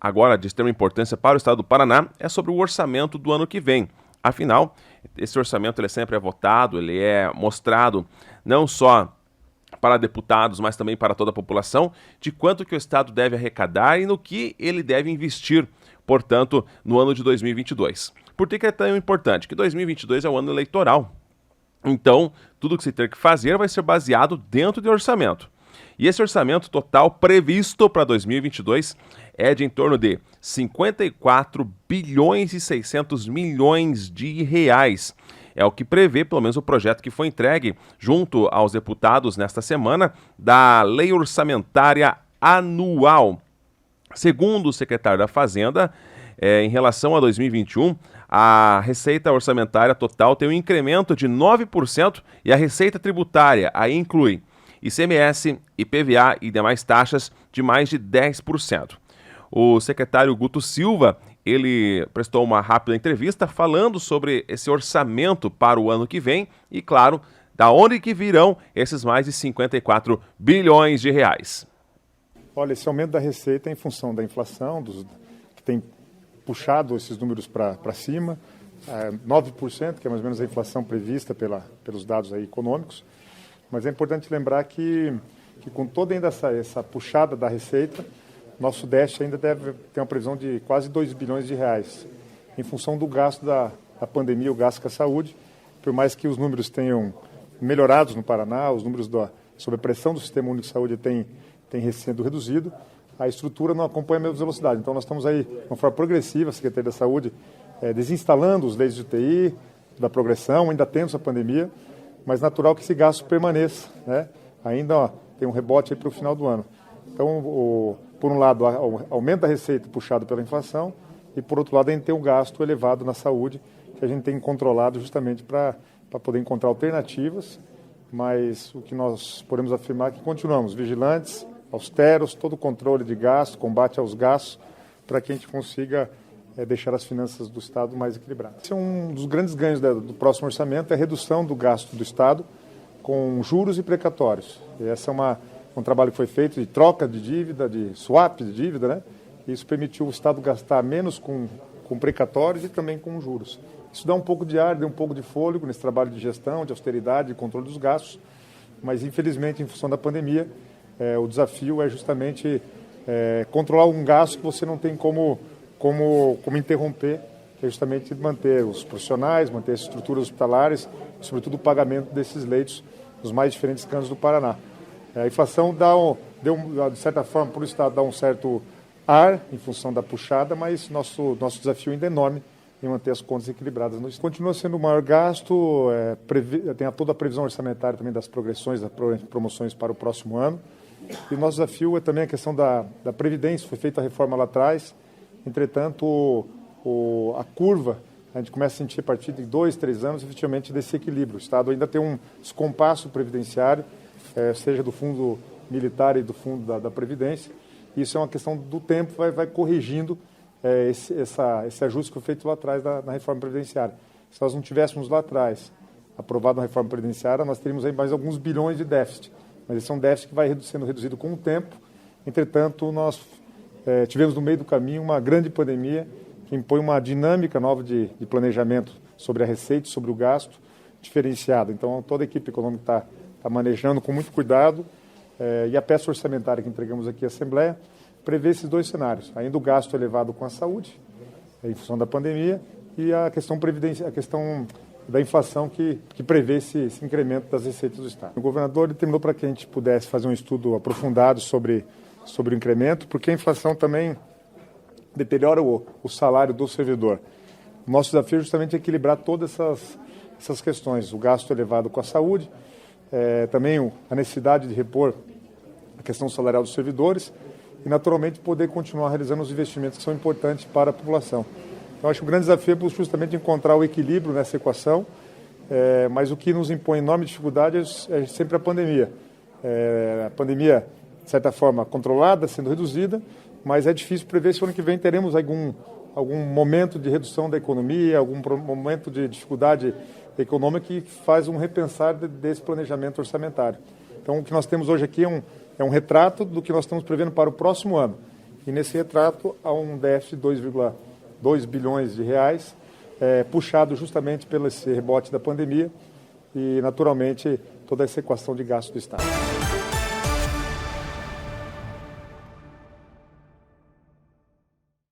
agora de extrema importância para o estado do Paraná é sobre o orçamento do ano que vem. Afinal, esse orçamento ele sempre é votado, ele é mostrado não só para deputados, mas também para toda a população, de quanto que o estado deve arrecadar e no que ele deve investir, portanto, no ano de 2022. Por que é tão importante? Que 2022 é o ano eleitoral. Então, tudo que se tem que fazer vai ser baseado dentro do orçamento. E esse orçamento total previsto para 2022 é de em torno de 54 bilhões e 600 milhões de reais. É o que prevê, pelo menos, o projeto que foi entregue junto aos deputados nesta semana da Lei Orçamentária Anual. Segundo o secretário da Fazenda, em relação a 2021, a receita orçamentária total tem um incremento de 9% e a receita tributária aí inclui ICMS, IPVA e demais taxas de mais de 10%. O secretário Guto Silva, ele prestou uma rápida entrevista falando sobre esse orçamento para o ano que vem e, claro, da onde que virão esses mais de 54 bilhões de reais. Olha, esse aumento da receita é em função da inflação, que tem puxado esses números para cima, 9%, que é mais ou menos a inflação prevista pelos dados aí econômicos. Mas é importante lembrar que com toda ainda essa puxada da receita, nosso déficit ainda deve ter uma previsão de quase 2 bilhões de reais, em função do gasto da pandemia, o gasto com a saúde. Por mais que os números tenham melhorado no Paraná, os números sobre a pressão do Sistema Único de Saúde têm sido reduzido, a estrutura não acompanha a mesma velocidade. Então, nós estamos aí, de uma forma progressiva, a Secretaria da Saúde, desinstalando os leitos de UTI, da progressão, ainda temos a pandemia, mas natural que esse gasto permaneça, né? Ainda tem um rebote para o final do ano. Então, por um lado, aumento da receita puxado pela inflação e, por outro lado, a gente tem um gasto elevado na saúde que a gente tem controlado justamente para poder encontrar alternativas, mas o que nós podemos afirmar é que continuamos vigilantes, austeros, todo o controle de gasto, combate aos gastos, para que a gente consiga deixar as finanças do Estado mais equilibradas. Esse é um dos grandes ganhos do próximo orçamento, é a redução do gasto do Estado com juros e precatórios. E esse é um trabalho que foi feito de troca de dívida, de swap de dívida, né? Isso permitiu o Estado gastar menos com precatórios e também com juros. Isso dá um pouco de ar, dá um pouco de fôlego nesse trabalho de gestão, de austeridade, de controle dos gastos, mas infelizmente, em função da pandemia, o desafio é justamente controlar um gasto que você não tem como interromper, que é justamente manter os profissionais, manter as estruturas hospitalares, sobretudo o pagamento desses leitos nos mais diferentes cantos do Paraná. A inflação deu, de certa forma, para o Estado dar um certo ar em função da puxada, mas nosso desafio ainda é enorme em manter as contas equilibradas. Continua sendo o maior gasto, tem toda a previsão orçamentária também das progressões, das promoções para o próximo ano. E o nosso desafio é também a questão da Previdência, foi feita a reforma lá atrás, entretanto, a curva, a gente começa a sentir a partir de 2, 3 anos, efetivamente, desse equilíbrio. O Estado ainda tem um descompasso previdenciário, seja do fundo militar e do fundo da Previdência. Isso é uma questão do tempo, vai corrigindo esse ajuste que foi feito lá atrás na reforma previdenciária. Se nós não tivéssemos lá atrás aprovado a reforma previdenciária, nós teríamos aí mais alguns bilhões de déficit. Mas esse é um déficit que vai sendo reduzido com o tempo. Entretanto, nós tivemos no meio do caminho uma grande pandemia que impõe uma dinâmica nova de planejamento sobre a receita, sobre o gasto diferenciado. Então, toda a equipe econômica está manejando com muito cuidado e a peça orçamentária que entregamos aqui à Assembleia prevê esses dois cenários. Ainda o gasto elevado com a saúde, em função da pandemia, e a questão da inflação que prevê esse incremento das receitas do Estado. O governador determinou para que a gente pudesse fazer um estudo aprofundado sobre o incremento, porque a inflação também deteriora o salário do servidor. O nosso desafio é justamente equilibrar todas essas questões, o gasto elevado com a saúde, também a necessidade de repor a questão salarial dos servidores e, naturalmente, poder continuar realizando os investimentos que são importantes para a população. Então, acho que o grande desafio é justamente encontrar o equilíbrio nessa equação, mas o que nos impõe enorme dificuldade é sempre a pandemia. A pandemia, de certa forma, controlada, sendo reduzida, mas é difícil prever se o ano que vem teremos algum momento de redução da economia, algum momento de dificuldade econômica que faz um repensar desse planejamento orçamentário. Então, o que nós temos hoje aqui é um retrato do que nós estamos prevendo para o próximo ano. E nesse retrato há um déficit de 2,2 bilhões de reais, puxado justamente pelo esse rebote da pandemia e, naturalmente, toda essa equação de gasto do Estado.